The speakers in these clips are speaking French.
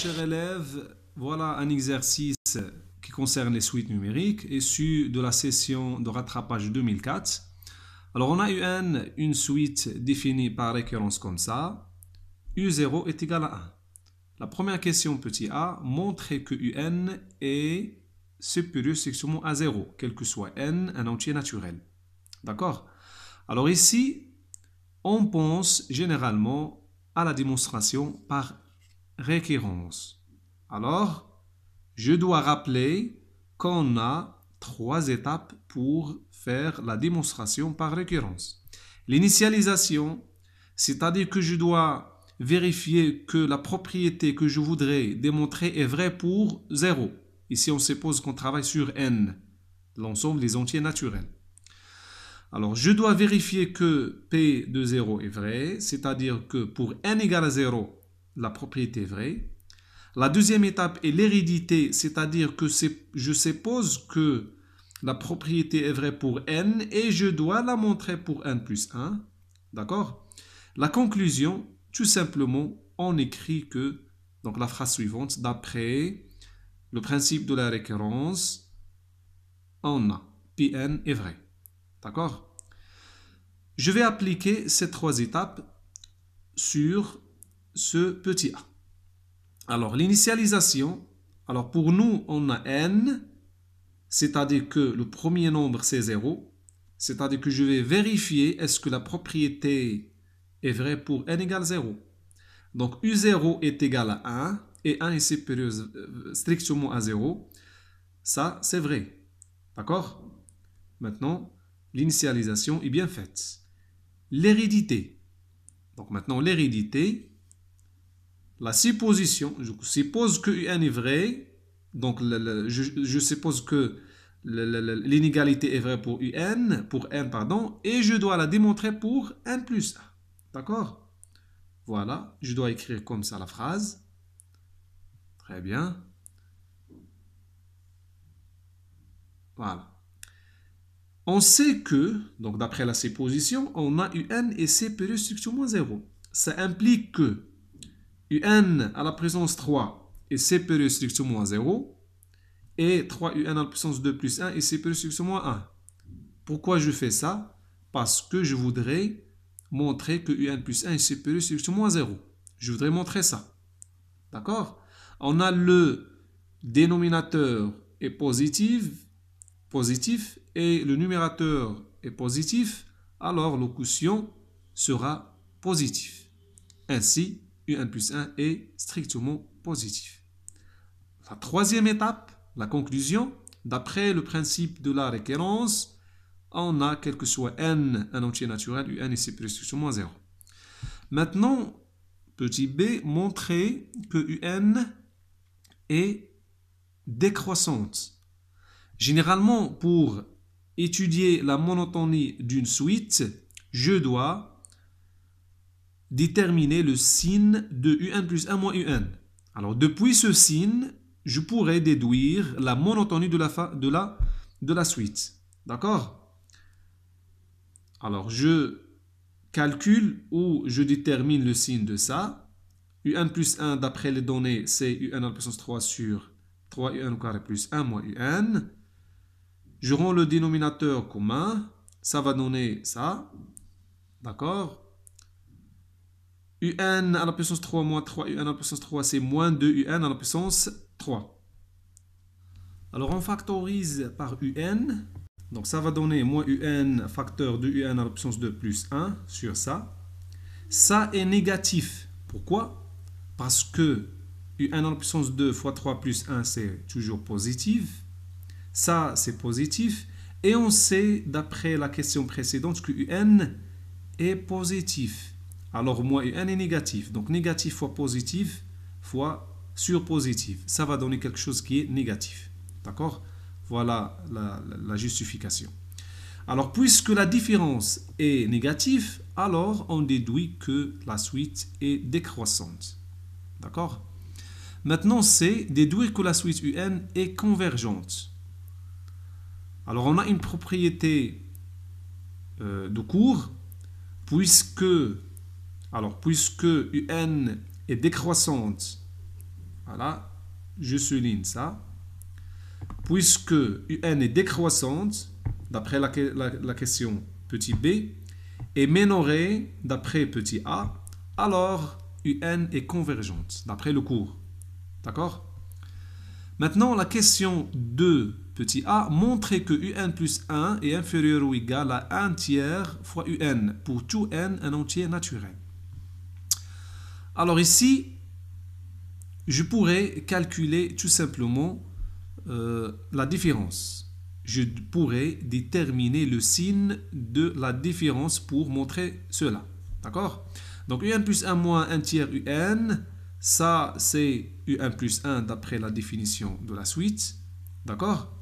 chers élèves, voilà un exercice qui concerne les suites numériques issu de la session de rattrapage 2004. Alors on a une suite définie par récurrence comme ça. U0 est égal à 1. La première question petit a, montrer que UN est supérieur strictement à 0, quel que soit n, un entier naturel. D'accord? Alors ici, on pense généralement à la démonstration par récurrence. Alors, je dois rappeler qu'on a 3 étapes pour faire la démonstration par récurrence. L'initialisation, c'est-à-dire que je dois vérifier que la propriété que je voudrais démontrer est vraie pour 0. Ici, on suppose qu'on travaille sur n, l'ensemble des entiers naturels. Alors, je dois vérifier que P de 0 est vrai, c'est-à-dire que pour n égale à 0, la propriété est vraie. La deuxième étape est l'hérédité, c'est-à-dire que je suppose que la propriété est vraie pour n et je dois la montrer pour n plus 1. D'accord? La conclusion, tout simplement, on écrit que, donc la phrase suivante, d'après le principe de la récurrence, on a Pn est vrai. D'accord? Je vais appliquer ces 3 étapes sur ce petit a. Alors, l'initialisation, alors pour nous, on a n, c'est-à-dire que le premier nombre, c'est 0, c'est-à-dire que je vais vérifier est-ce que la propriété est vraie pour n égale 0. Donc, U0 est égal à 1, et 1 est supérieur strictement à 0. Ça, c'est vrai. D'accord? Maintenant, l'initialisation est bien faite. L'hérédité. Donc, maintenant, l'hérédité, la supposition, je suppose que UN est vrai, donc je suppose que l'inégalité est vraie pour UN, pour n, pardon, et je dois la démontrer pour n plus 1. D'accord? Voilà, je dois écrire comme ça la phrase. Très bien. Voilà. On sait que, donc d'après la supposition, on a UN et C supérieur strictement 0. Ça implique que UN à la puissance 3 est supérieur strictement à 0 et 3UN à la puissance 2 plus 1 est supérieur strictement à 1. Pourquoi je fais ça? Parce que je voudrais montrer que UN plus 1 est supérieur strictement à 0. Je voudrais montrer ça. D'accord? On a le dénominateur est positif et le numérateur est positif, alors le quotient sera positif. Ainsi, UN plus 1 est strictement positif. La troisième étape, la conclusion, d'après le principe de la récurrence, on a, quel que soit n, un entier naturel, UN est supérieur strictement à 0. Maintenant, petit b, montrer que UN est décroissante. Généralement, pour étudier la monotonie d'une suite, je dois déterminer le signe de UN plus 1 moins UN. Alors, depuis ce signe, je pourrais déduire la monotonie de la suite. D'accord? Alors, je calcule ou je détermine le signe de ça. UN plus 1, d'après les données, c'est UN à la puissance 3 sur 3 UN au carré plus 1 moins UN. Je rends le dénominateur commun. Ça va donner ça. D'accord? UN à la puissance 3 moins 3 UN à la puissance 3, c'est moins 2 UN à la puissance 3. Alors, on factorise par UN. Donc, ça va donner moins UN facteur de UN à la puissance 2 plus 1 sur ça. Ça est négatif. Pourquoi? Parce que UN à la puissance 2 fois 3 plus 1, c'est toujours positif. Ça, c'est positif. Et on sait, d'après la question précédente, que UN est positif. Alors, moins UN est négatif. Donc, négatif fois positif fois surpositif. Ça va donner quelque chose qui est négatif. D'accord? Voilà la justification. Alors, puisque la différence est négative, alors on déduit que la suite est décroissante. D'accord? Maintenant, c'est déduire que la suite UN est convergente. Alors, on a une propriété de cours, puisque UN est décroissante, Voilà, je souligne ça. Puisque UN est décroissante, d'après la question petit b, et minorée d'après petit a, alors UN est convergente, d'après le cours. D'accord? Maintenant, la question 2 petit a montrait que UN plus 1 est inférieur ou égal à 1 tiers fois UN pour tout n un entier naturel. Alors ici, je pourrais calculer tout simplement la différence. Je pourrais déterminer le signe de la différence pour montrer cela. D'accord? Donc UN plus 1 moins 1 tiers UN, ça c'est UN plus 1 d'après la définition de la suite. D'accord?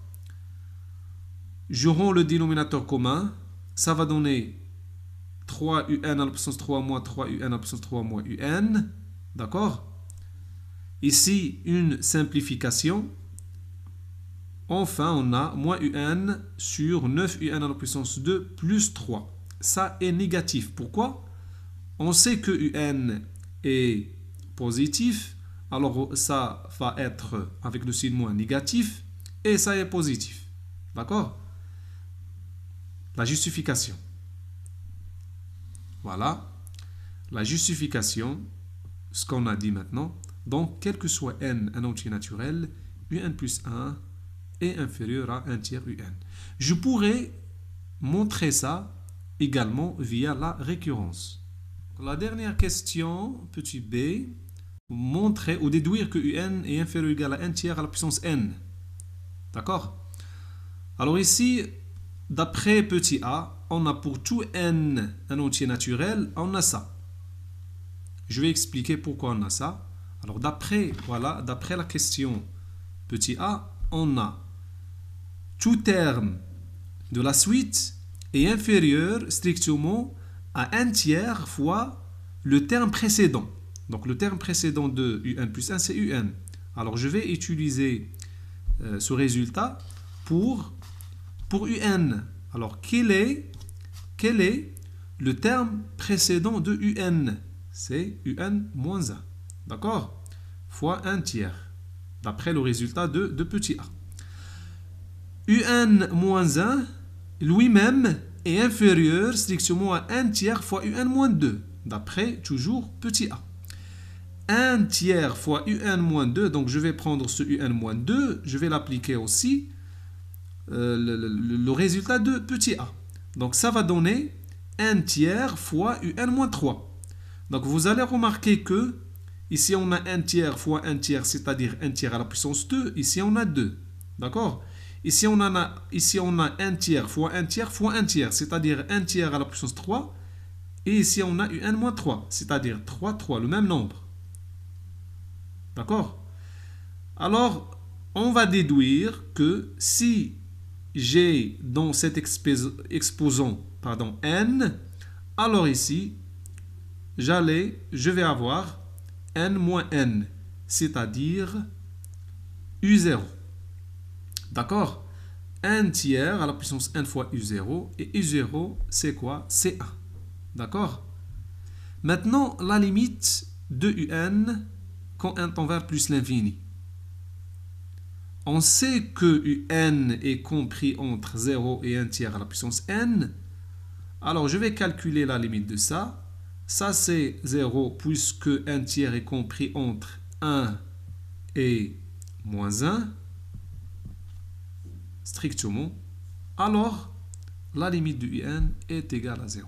Je rends le dénominateur commun, ça va donner 3 UN à la puissance 3 moins 3 UN à la puissance 3 moins UN. D'accord? Ici, une simplification. Enfin, on a moins UN sur 9 UN à la puissance 2 plus 3. Ça est négatif. Pourquoi? On sait que UN est positif, alors ça va être avec le signe moins négatif, et ça est positif. D'accord? La justification. Voilà. La justification, ce qu'on a dit maintenant. Donc, quel que soit n un entier naturel, UN plus 1 est inférieur à 1 tiers UN. Je pourrais montrer ça également via la récurrence. La dernière question, petit b, montrer ou déduire que UN est inférieur ou égal à 1 tiers à la puissance n. D'accord? Alors ici, d'après petit a, on a pour tout n un entier naturel, on a ça. Je vais expliquer pourquoi on a ça. Alors d'après la question petit a, on a tout terme de la suite est inférieur strictement à 1 tiers fois le terme précédent. Donc le terme précédent de UN plus 1, c'est UN. Alors je vais utiliser ce résultat pour UN. Alors quel est le terme précédent de UN? C'est UN moins 1. D'accord? Fois 1 tiers. D'après le résultat de petit a. UN moins 1, lui-même, est inférieur strictement à 1 tiers fois UN moins 2. D'après toujours petit a. 1 tiers fois UN moins 2, donc je vais prendre ce UN moins 2, je vais l'appliquer aussi le résultat de petit a. Donc ça va donner 1 tiers fois UN moins 3. Donc vous allez remarquer que ici on a 1 tiers fois 1 tiers, c'est-à-dire 1 tiers à la puissance 2. Ici on a 2. D'accord? Ici on a 1 tiers fois 1 tiers fois 1 tiers, c'est-à-dire 1 tiers à la puissance 3. Et ici on a UN moins 3, c'est-à-dire 3, 3, le même nombre. D'accord? Alors, on va déduire que si j'ai dans cet exposant n, alors ici, je vais avoir n moins n, c'est-à-dire U0. D'accord? 1 tiers à la puissance n fois U0, et U0, c'est quoi? C'est 1. D'accord? Maintenant, la limite de UN quand n tend vers plus l'infini. On sait que UN est compris entre 0 et 1 tiers à la puissance n. Alors, je vais calculer la limite de ça. Ça, c'est 0 puisque 1 tiers est compris entre 1 et moins 1. Strictement. Alors, la limite de UN est égale à 0.